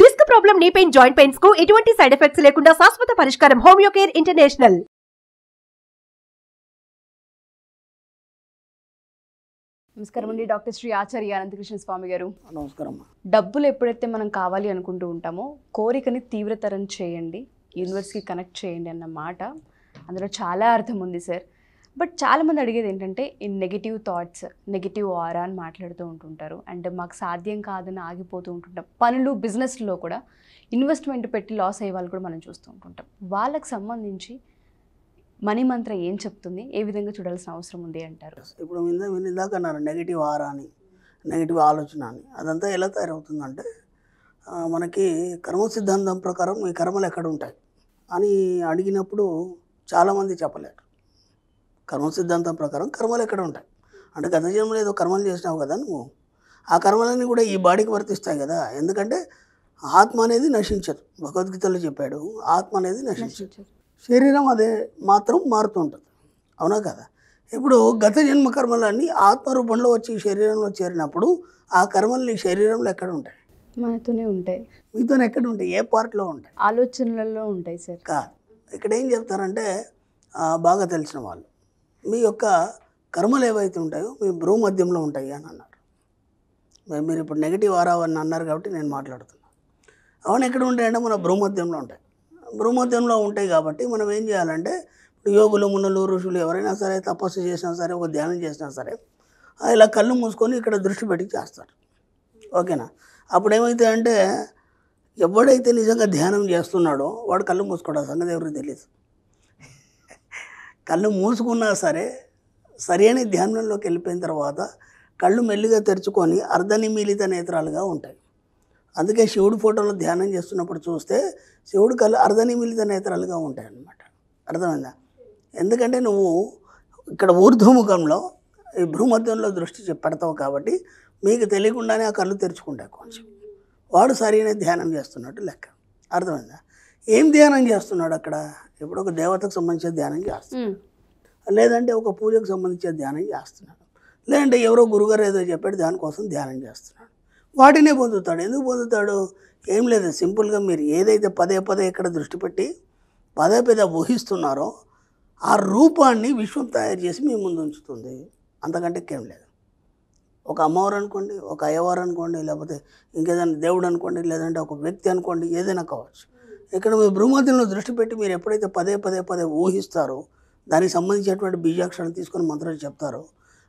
Disc problem, knee pain, joint pains కు ఎటువంటి side effects లేకుండా శాశ్వత పరిష్కారం హోమియో కేర్ ఇంటర్నేషనల్. నమస్కారం అండి. డాక్టర్ శ్రీ ఆచార్య అనంతకృష్ణ స్వామి గారు. నమస్కారం. డబ్బులు ఎప్పుడైతే మనం కావాలి అనుకుంటూ ఉంటామో కోరికని తీవ్రతరం చేయండి, యూనివర్స్కి కనెక్ట్ చేయండి అన్న మాట అందులో చాలా అర్థం ఉంది సార్. బట్ చాలామంది అడిగేది ఏంటంటే ఈ నెగిటివ్ థాట్స్, నెగిటివ్ ఆరా అని మాట్లాడుతూ ఉంటుంటారు. అండ్ మాకు సాధ్యం కాదని ఆగిపోతూ ఉంటుంటాం. పనులు, బిజినెస్లో కూడా ఇన్వెస్ట్మెంట్ పెట్టి లాస్ అయ్యే వాళ్ళు కూడా మనం చూస్తూ ఉంటుంటాం. వాళ్ళకి సంబంధించి మనీ మంత్ర ఏం చెప్తుంది, ఏ విధంగా చూడాల్సిన అవసరం ఉంది అంటారు? ఇప్పుడు ఇందాక అన్నారు నెగిటివ్ ఆరా అని, నెగిటివ్ ఆలోచన అని. అదంతా ఎలా తయారవుతుందంటే మనకి కర్మ సిద్ధాంతం ప్రకారం ఈ కర్మలు ఎక్కడ ఉంటాయి అని అడిగినప్పుడు చాలామంది చెప్పలేరు. కర్మ సిద్ధాంతం ప్రకారం కర్మలు ఎక్కడ ఉంటాయి అంటే గత జన్మలో ఏదో కర్మలు చేసినావు కదా నువ్వు, ఆ కర్మలన్నీ కూడా ఈ బాడీకి వర్తిస్తాయి కదా. ఎందుకంటే ఆత్మ అనేది నశించదు. భగవద్గీతలో చెప్పాడు ఆత్మ అనేది నశించదు, శరీరం అదే మాత్రం మారుతుంటుంది. అవునా కదా? ఇప్పుడు గత జన్మ కర్మలన్నీ ఆత్మరూపంలో వచ్చి శరీరంలో చేరినప్పుడు ఆ కర్మలు శరీరంలో ఎక్కడ ఉంటాయి? మనతోనే ఉంటాయి. మీతోనే ఎక్కడ ఉంటాయి? ఏ పార్ట్లో ఉంటాయి? ఆలోచనలలో ఉంటాయి సార్. కాదు. ఇక్కడ ఏం చెప్తారంటే బాగా తెలిసిన వాళ్ళు మీ యొక్క కర్మలు ఏవైతే ఉంటాయో మీ భ్రూమధ్యంలో ఉంటాయి అని అన్నారు. మీరు ఇప్పుడు నెగిటివ్ ఆరా అని అన్నారు కాబట్టి నేను మాట్లాడుతున్నాను. అవును, ఎక్కడ ఉంటాయంటే మన భ్రూమధ్యంలో ఉంటాయి. భ్రూమధ్యంలో ఉంటాయి కాబట్టి మనం ఏం చేయాలంటే ఇప్పుడు యోగులు, మునులు, ఋషులు ఎవరైనా సరే తపస్సు చేసినా సరే, ఒక ధ్యానం చేసినా సరే ఇలా కళ్ళు మూసుకొని ఇక్కడ దృష్టి పెట్టి చేస్తారు. ఓకేనా? అప్పుడు ఏమవుతాయంటే ఎవడైతే నిజంగా ధ్యానం చేస్తున్నాడో వాడు కళ్ళు మూసుకోవడం సంగతి ఎవరికి తెలియదు. కళ్ళు మూసుకున్నా సరే సరైన ధ్యానంలోకి వెళ్ళిపోయిన తర్వాత కళ్ళు మెల్లిగా తెరుచుకొని అర్ధనిమీలిత నేత్రాలుగా ఉంటాయి. అందుకే శివుడి ఫోటోలో ధ్యానం చేస్తున్నప్పుడు చూస్తే శివుడి కళ్ళు అర్ధనిమీలిత నేత్రాలుగా ఉంటాయి అన్నమాట. అర్థమైందా? ఎందుకంటే నువ్వు ఇక్కడ ఊర్ధ్వముఖంలో ఈ భ్రూమధ్యంలో దృష్టి పెడతావు కాబట్టి మీకు తెలియకుండానే ఆ కళ్ళు తెరుచుకుంటాయి కొంచెం. వాడు సరైన ధ్యానం చేస్తున్నట్టు లెక్క. అర్థమైందా? ఏం ధ్యానం చేస్తున్నాడు అక్కడ? ఇప్పుడు ఒక దేవతకు సంబంధించిన ధ్యానం చేస్తున్నాడు, లేదంటే ఒక పూజకు సంబంధించిన ధ్యానం చేస్తున్నాడు, లేదంటే ఎవరో గురుగారు ఏదో చెప్పాడు దానికోసం ధ్యానం చేస్తున్నాడు. వాటినే పొందుతాడు. ఎందుకు పొందుతాడు? ఏం లేదు, సింపుల్గా మీరు ఏదైతే పదే పదే ఇక్కడ దృష్టి పెట్టి పదే పదే ఊహిస్తున్నారో ఆ రూపాన్ని విశ్వం తయారు చేసి మీ ముందు ఉంచుతుంది. అంతకంటే ఏం లేదు. ఒక అమ్మవారు అనుకోండి, ఒక అయ్యవారు అనుకోండి, లేకపోతే ఇంకేదైనా దేవుడు అనుకోండి, లేదంటే ఒక వ్యక్తి అనుకోండి, ఏదైనా కావచ్చు. ఇక్కడ మీ భ్రూమధ్యంలో దృష్టి పెట్టి మీరు ఎప్పుడైతే పదే పదే పదే ఊహిస్తారో దానికి సంబంధించినటువంటి బీజాక్షరాలు తీసుకొని మంత్రాలు చెప్తారో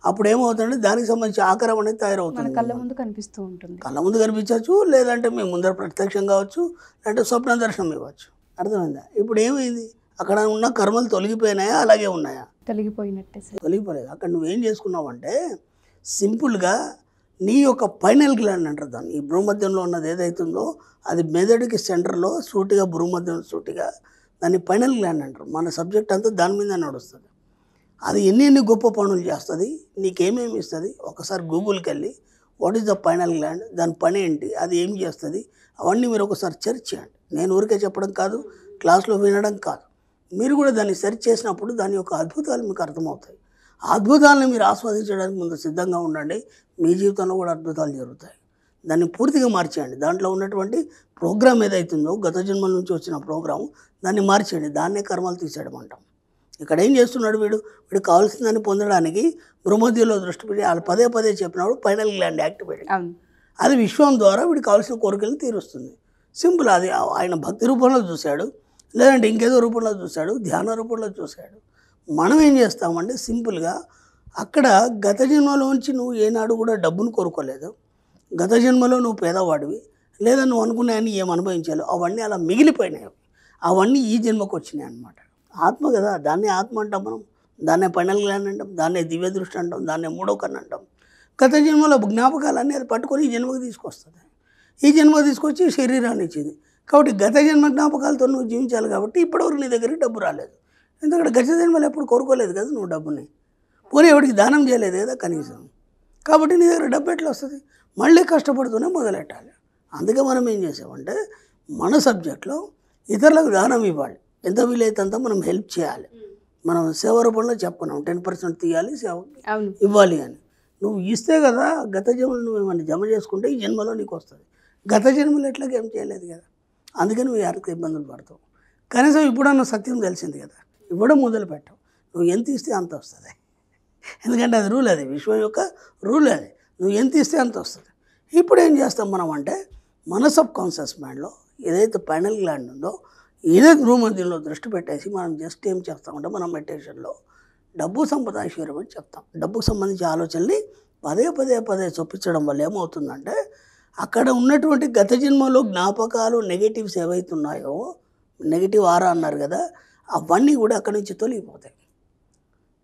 అప్పుడు ఏమవుతుందంటే దానికి సంబంధించి ఆకారం అనేది తయారవుతుంది. కళ్ళ ముందు కనిపిస్తూ ఉంటుంది. కళ్ళ ముందు కనిపించవచ్చు, లేదంటే మీ ముందర ప్రత్యక్షం కావచ్చు, లేదంటే స్వప్న దర్శనం ఇవ్వచ్చు. అర్థమైందా? ఇప్పుడు ఏమైంది? అక్కడ ఉన్న కర్మలు తొలగిపోయినాయా, అలాగే ఉన్నాయా? తొలగిపోయినట్టే సార్. తొలగిపోలేదు. అక్కడ నువ్వేం చేసుకున్నావంటే సింపుల్గా నీ యొక్క పైనల్ గ్లాండ్ అంటారు దాన్ని. ఈ భ్రూమధ్యంలో ఉన్నది ఏదైతుందో అది మెదడుకి సెంటర్లో సూటిగా, భ్రూమధ్యం సూటిగా దాన్ని పైనల్ గ్లాండ్ అంటారు. మన సబ్జెక్ట్ అంతా దాని మీద నడుస్తుంది. అది ఎన్ని గొప్ప పనులు చేస్తుంది, నీకేమేమి ఇస్తుంది. ఒకసారి గూగుల్కి వెళ్ళి what is the final gland, దాని పని ఏంటి, అది ఏం చేస్తుంది, అవన్నీ మీరు ఒకసారి సెర్చ్ చేయండి. నేను ఊరికే చెప్పడం కాదు, క్లాస్లో వినడం కాదు. మీరు కూడా దాన్ని సెర్చ్ చేసినప్పుడు దాని యొక్క అద్భుతాలు మీకు అర్థమవుతాయి. ఆ అద్భుతాలను మీరు ఆస్వాదించడానికి ముందు సిద్ధంగా ఉండండి. మీ జీవితంలో కూడా అద్భుతాలు జరుగుతాయి. దాన్ని పూర్తిగా మార్చేయండి. దాంట్లో ఉన్నటువంటి ప్రోగ్రామ్ ఏదైతుందో గత జన్మల నుంచి వచ్చిన ప్రోగ్రాము దాన్ని మార్చేయండి. దాన్నే కర్మలు తీసేయడం అంటాం. ఇక్కడ ఏం చేస్తున్నాడు వీడు కావాల్సిన దాన్ని పొందడానికి భ్రూమధ్యంలో దృష్టి పెట్టి వాళ్ళు పదే పదే చెప్పినప్పుడు పైనల్ గ్లాండ్ యాక్టివేట్, అది విశ్వం ద్వారా వీడికి కావాల్సిన కోరికలను తీరుస్తుంది. సింపుల్. అది ఆయన భక్తి రూపంలో చూశాడు, లేదంటే ఇంకేదో రూపంలో చూశాడు, ధ్యాన రూపంలో చూశాడు. మనం ఏం చేస్తామంటే సింపుల్గా అక్కడ గత జన్మలోంచి నువ్వు ఏనాడు కూడా డబ్బును కోరుకోలేదు. గత జన్మలో నువ్వు పేదవాడివి, లేదా నువ్వు అనుకున్నాయని ఏం అనుభవించాలో అవన్నీ అలా మిగిలిపోయినాయి. అవన్నీ ఈ జన్మకు వచ్చినాయి అన్నమాట. ఆత్మ కదా, దాన్నే ఆత్మ అంటాం మనం, దాన్నే పైనల్ గ్లాండ్ అంటాం, దాన్నే దివ్య దృష్టి అంటాం, దాన్నే మూడో కన్ను అంటాం. గత జన్మలో జ్ఞాపకాలన్నీ అది పట్టుకొని ఈ జన్మకు తీసుకొస్తుంది. ఈ జన్మ తీసుకొచ్చి శరీరాన్ని ఇచ్చింది. కాబట్టి గత జన్మ జ్ఞాపకాలతో నువ్వు జీవించాలి. కాబట్టి ఇప్పటివరకు నీ దగ్గరికి డబ్బు రాలేదు. ఎందుకంటే గత జన్మలు ఎప్పుడు కోరుకోలేదు కదా నువ్వు డబ్బుని, పోనీ ఎవరికి దానం చేయలేదు కదా కనీసం. కాబట్టి నీ దగ్గర డబ్బు ఎట్లా వస్తుంది? మళ్ళీ కష్టపడుతూనే మొదలెట్టాలి. అందుకే మనం ఏం చేసామంటే మన సబ్జెక్ట్లో ఇతరులకు దానం ఇవ్వాలి. ఎంత వీలైతే అంత మనం హెల్ప్ చేయాలి. మనం సేవ రూపంలో చెప్పుకున్నాం 10% తీయాలి, సేవ ఇవ్వాలి అని. నువ్వు ఇస్తే కదా గత జన్మలు నువ్వు ఏమన్నా జమ చేసుకుంటే ఈ జన్మలో నీకు వస్తుంది. గత జన్మలు ఎట్లాగ ఏం చేయలేదు కదా, అందుకని నువ్వు ఆర్థిక ఇబ్బందులు పడతావు. కనీసం ఇప్పుడన్నా సత్యం తెలిసింది కదా, ఇవ్వడం మొదలు పెట్టావు, నువ్వు ఎంత ఇస్తే అంత వస్తుంది. ఎందుకంటే అది రూల్, అది విశ్వం యొక్క రూల్, అది నువ్వు ఎంత ఇస్తే అంత వస్తుంది. ఇప్పుడు ఏం చేస్తాం మనం అంటే మన సబ్ కాన్షియస్ మైండ్లో ఏదైతే పైనల్ గ్లాండ్ ఉందో ఇదే భూమధ్యంలో దృష్టి పెట్టేసి మనం జస్ట్ ఏం చేస్తామంటే మనం మెడిటేషన్లో డబ్బు సంపద ఐశ్వర్యం అని చెప్తాం. డబ్బుకు సంబంధించి ఆలోచనని పదే పదే పదే చొప్పించడం వల్ల ఏమవుతుందంటే అక్కడ ఉన్నటువంటి గత జన్మలో జ్ఞాపకాలు నెగిటివ్స్ ఏవైతున్నాయో, నెగిటివ్ ఆరా అన్నారు కదా, అవన్నీ కూడా అక్కడి నుంచి తొలగిపోతాయి.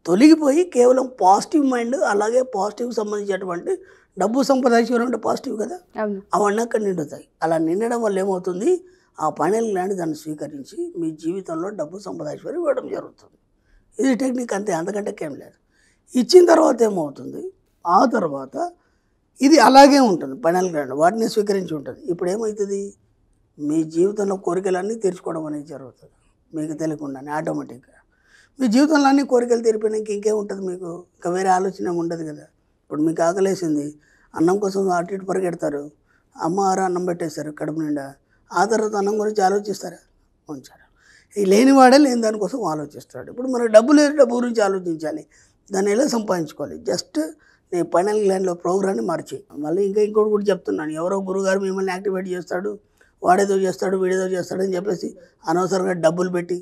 తొలగిపోయి కేవలం పాజిటివ్ మైండ్, అలాగే పాజిటివ్ సంబంధించినటువంటి డబ్బు సంపద ఐశ్వర్యం అంటే పాజిటివ్ కదా, అవన్నీ అక్కడ నిండుతాయి. అలా నిండడం వల్ల ఏమవుతుంది, ఆ పైనల్ గ్లాండ్ దాన్ని స్వీకరించి మీ జీవితంలో డబ్బు సంపద ఐశ్వర్యం ఇవ్వడం జరుగుతుంది. ఇది టెక్నిక్, అంతే, అంతకంటే ఏం లేదు. ఇచ్చిన తర్వాత ఏమవుతుంది, ఆ తర్వాత ఇది అలాగే ఉంటుంది పైనల్ గ్లాండ్, వాటిని స్వీకరించి ఉంటుంది. ఇప్పుడు ఏమవుతుంది, మీ జీవితంలో కోరికలన్నీ తీర్చుకోవడం అనేది జరుగుతుంది మీకు తెలియకుండానే ఆటోమేటిక్గా. మీ జీవితంలో అన్ని కోరికలు తీరిపోయినాక ఇంకేముంటుంది మీకు, ఇంకా వేరే ఆలోచన ఉండదు కదా. ఇప్పుడు మీకు ఆకలేసింది, అన్నం కోసం అటు ఇటు పరిగెడతారు, అమ్మ ఆరా అన్నం పెట్టేస్తారు కడుపు నిండా, ఆ తర్వాత అన్నం గురించి ఆలోచిస్తారా, ఉంచారు. ఈ లేనివాడే లేని దానికోసం ఆలోచిస్తాడు. ఇప్పుడు మనకు డబ్బు లేదు, డబ్బు గురించి ఆలోచించాలి, దాన్ని ఎలా సంపాదించుకోవాలి. జస్ట్ నేను పైనల్ గ్లాండ్లో ప్రోగ్రామ్ని మార్చి మళ్ళీ ఇంకోటి కూడా చెప్తున్నాను, ఎవరో గురుగారు మిమ్మల్ని యాక్టివేట్ చేస్తాడు, వాడేదో చేస్తాడు వీడేదో చేస్తాడని చెప్పేసి అనవసరంగా డబ్బులు పెట్టి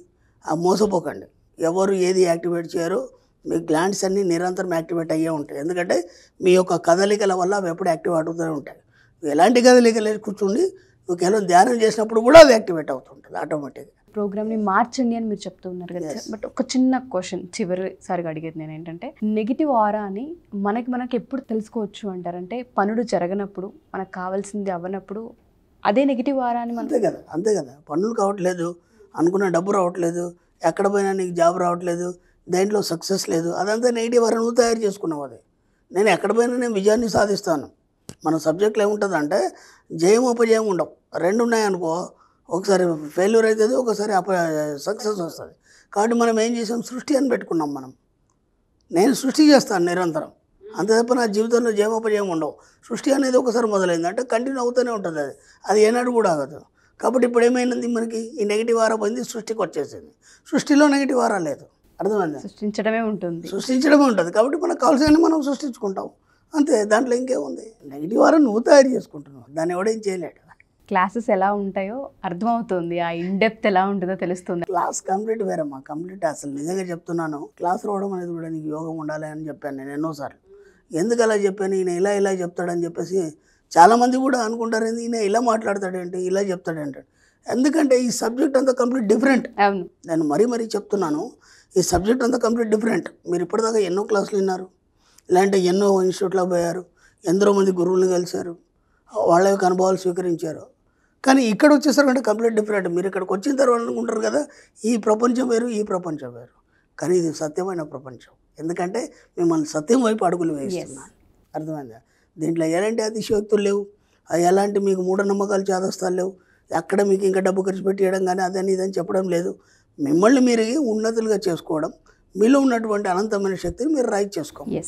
మోసపోకండి. ఎవరు ఏది యాక్టివేట్ చేయరో మీ గ్లాండ్స్ అన్నీ నిరంతరం యాక్టివేట్ అయ్యే ఉంటాయి. ఎందుకంటే మీ యొక్క కదలికల వల్ల అవి ఎప్పుడు యాక్టివేట్ అవుతూనే ఉంటాయి. ఎలాంటి కదలికలు కూర్చుండి నువ్వు కేవలం ధ్యానం చేసినప్పుడు కూడా అది యాక్టివేట్ అవుతుంటుంది ఆటోమేటిక్గా. ప్రోగ్రామ్ని మార్చండి అని మీరు చెప్తూ ఉన్నారు కదా సార్. బట్ ఒక చిన్న క్వశ్చన్ చివరిసారిగా అడిగేది నేను ఏంటంటే, నెగిటివ్ ఆరా అని మనకి ఎప్పుడు తెలుసుకోవచ్చు అంటారంటే, పనులు జరగనప్పుడు, మనకు కావాల్సింది అవ్వనప్పుడు అదే నెగిటివ్ ఆరా అని అంతే కదా. పనులు కావట్లేదు, అనుకున్న డబ్బు రావట్లేదు, ఎక్కడ పోయినా నీకు జాబ్ రావట్లేదు, దేంట్లో సక్సెస్ లేదు, అదంతా నెగిటివ్ ఆరా నువ్వు తయారు చేసుకున్నావు. అది నేను ఎక్కడ పోయినా నేను విజయాన్ని సాధిస్తాను. మన సబ్జెక్ట్లో ఏముంటుంది అంటే జయం అపజయం ఉండవు, రెండు ఉన్నాయనుకో, ఒకసారి ఫెయిల్యూర్ అవుతుంది, ఒకసారి సక్సెస్ వస్తుంది. కాబట్టి మనం ఏం చేసాం, సృష్టి అని పెట్టుకున్నాం. నేను సృష్టి చేస్తాను నిరంతరం, అంతే తప్ప నా జీవితంలో జయమోపజయం ఉండవు. సృష్టి అనేది ఒకసారి మొదలైంది అంటే కంటిన్యూ అవుతూనే ఉంటుంది, అది ఏనాడు కూడా ఆగదు. కాబట్టి ఇప్పుడు ఏమైంది, మనకి ఈ నెగిటివ్ ఆరా పోయింది, సృష్టికి వచ్చేసింది. సృష్టిలో నెగిటివ్ ఆరా లేదు, అర్థమైంది, సృష్టించడమే ఉంటుంది. కాబట్టి మనకు కావాల్సిన మనం సృష్టించుకుంటాం, అంతే. దాంట్లో ఇంకేముంది, నెగిటివ్ ఆరా నువ్వు తయారు చేసుకుంటున్నావు, దాన్ని ఎవడేం చేయలేడు. క్లాసెస్ ఎలా ఉంటాయో అర్థమవుతుంది, ఆ ఇన్డెప్త్ ఎలా ఉంటుందో తెలుస్తుంది. క్లాస్ కంప్లీట్ వేరమ్మా, కంప్లీట్. అసలు నిజంగా చెప్తున్నాను, క్లాస్ రావడం అనేది కూడా నీకు యోగం ఉండాలి అని చెప్పాను నేను ఎన్నోసార్లు. ఎందుకు అలా చెప్పాను, ఈయన ఇలా చెప్తాడని చెప్పేసి చాలామంది కూడా అనుకుంటారు, ఈయన ఇలా మాట్లాడతాడేంటి, ఇలా చెప్తాడేంటి. ఎందుకంటే ఈ సబ్జెక్ట్ అంతా కంప్లీట్ డిఫరెంట్. నేను మరీ చెప్తున్నాను, ఈ సబ్జెక్ట్ అంతా కంప్లీట్ డిఫరెంట్. మీరు ఇప్పటిదాకా ఎన్నో క్లాసులు విన్నారు, ఇలాంటి ఎన్నో ఇన్స్టిట్యూట్లో పోయారు, ఎందరో మంది గురువులను కలిశారు, వాళ్ళ యొక్క అనుభవాలు స్వీకరించారు. కానీ ఇక్కడ వచ్చేసరికి కంప్లీట్ డిఫరెంట్. మీరు ఇక్కడికి వచ్చిన తర్వాత అనుకుంటారు కదా, ఈ ప్రపంచం వేరు, ఈ ప్రపంచం వేరు. కానీ ఇది సత్యమైన ప్రపంచం, ఎందుకంటే మిమ్మల్ని సత్యం వైపు అడుగులు వేస్తున్నాను, అర్థమైందా. దీంట్లో ఎలాంటి అతిశయోక్తులు లేవు, ఎలాంటి మీకు మూఢనమ్మకాలు చాదస్తాలు లేవు, ఎక్కడ మీకు ఇంకా డబ్బు ఖర్చు పెట్టేయడం కానీ అదని ఇదని చెప్పడం లేదు. మిమ్మల్ని మీరు ఉన్నతులుగా చేసుకోవడం, మీలో ఉన్నటువంటి అనంతమైన శక్తిని మీరు రైట్ చేసుకోవాలి.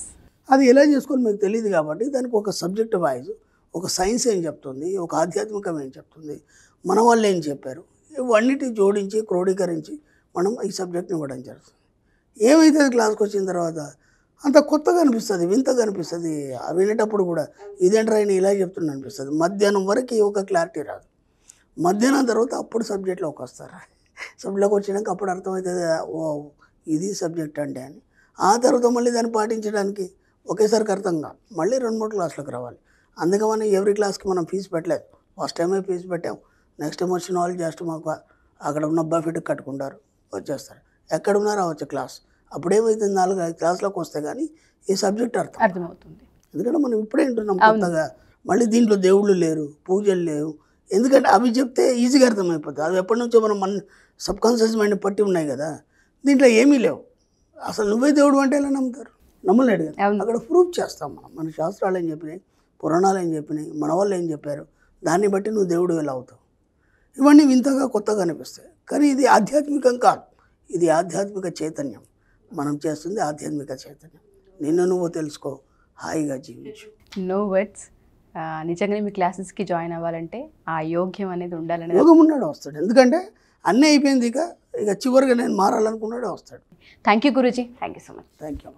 అది ఎలా చేసుకోవాలి మీకు తెలియదు కాబట్టి దానికి ఒక సబ్జెక్ట్ వైజ్ ఒక సైన్స్ ఏం చెప్తుంది, ఒక ఆధ్యాత్మికం ఏం చెప్తుంది, మన వాళ్ళు ఏం చెప్పారు, ఇవన్నిటి జోడించి క్రోడీకరించి మనం ఈ సబ్జెక్ట్ని ఇవ్వడం జరుగుతుంది. ఏమైతే క్లాస్కి వచ్చిన తర్వాత అంత కొత్తగా అనిపిస్తుంది, వింతగా అనిపిస్తుంది, వినేటప్పుడు కూడా ఇదేంట్రా ఆయన ఇలా చెప్తున్నా అనిపిస్తుంది. మధ్యాహ్నం వరకు ఒక క్లారిటీ రాదు, మధ్యాహ్నం తర్వాత అప్పుడు సబ్జెక్ట్లోకి వస్తారు. సబ్జెక్ట్లోకి వచ్చినాక అప్పుడు అర్థమవుతుంది, ఓ ఇది సబ్జెక్ట్ అంటే అని. ఆ తర్వాత మళ్ళీ దాన్ని పాటించడానికి ఒకేసారికి అర్థం కాదు, మళ్ళీ 2-3 క్లాసులకు రావాలి. అందుకే మనం ఎవ్రీ క్లాస్కి మనం ఫీజు పెట్టలేదు, ఫస్ట్ టైమే ఫీజు పెట్టాం. నెక్స్ట్ టైం వచ్చిన వాళ్ళు జస్ట్ మాకు అక్కడ ఉన్న బఫెట్కి కట్టుకుంటారు, వచ్చేస్తారు. ఎక్కడ ఉన్నారో వచ్చే క్లాస్. అప్పుడేమైతుంది, 4-5 క్లాసులకు వస్తే కానీ ఈ సబ్జెక్ట్ అర్థమవుతుంది. ఎందుకంటే మనం ఇప్పుడే వింటున్నాం కొత్తగా. మళ్ళీ దీంట్లో దేవుళ్ళు లేరు, పూజలు లేవు, ఎందుకంటే అవి చెప్తే ఈజీగా అర్థమైపోతుంది. అవి ఎప్పటి నుంచో మన సబ్కాన్షియస్ మైండ్ పట్టి ఉన్నాయి కదా, దీంట్లో ఏమీ లేవు. అసలు నువ్వే దేవుడు అంటే ఎలా నమ్ముతారు, నమ్మలేడు కదా. అక్కడ ప్రూఫ్ చేస్తాం మన శాస్త్రాలు ఏం చెప్పినాయి, పురాణాలు ఏం చెప్పినాయి, మన వాళ్ళు ఏం చెప్పారు, దాన్ని బట్టి నువ్వు దేవుడు ఎలా అవుతావు. ఇవన్నీ వింతగా కొత్తగా అనిపిస్తాయి. కానీ ఇది ఆధ్యాత్మికం కాదు, ఇది ఆధ్యాత్మిక చైతన్యం. మనం చేస్తుంది ఆధ్యాత్మిక చైతన్యం. నిన్ను నువ్వు తెలుసుకో, హాయిగా జీవించు. No words. నిజంగానే మీ క్లాసెస్కి జాయిన్ అవ్వాలంటే ఆ యోగ్యం అనేది ఉండాలనేది. యోగం ఉన్నాడు వస్తాడు, ఎందుకంటే అన్నీ అయిపోయింది, ఇక చివరిగా నేను మారాలనుకున్నాడే వస్తాడు. Thank you Guruji, thank you so much. Thank you.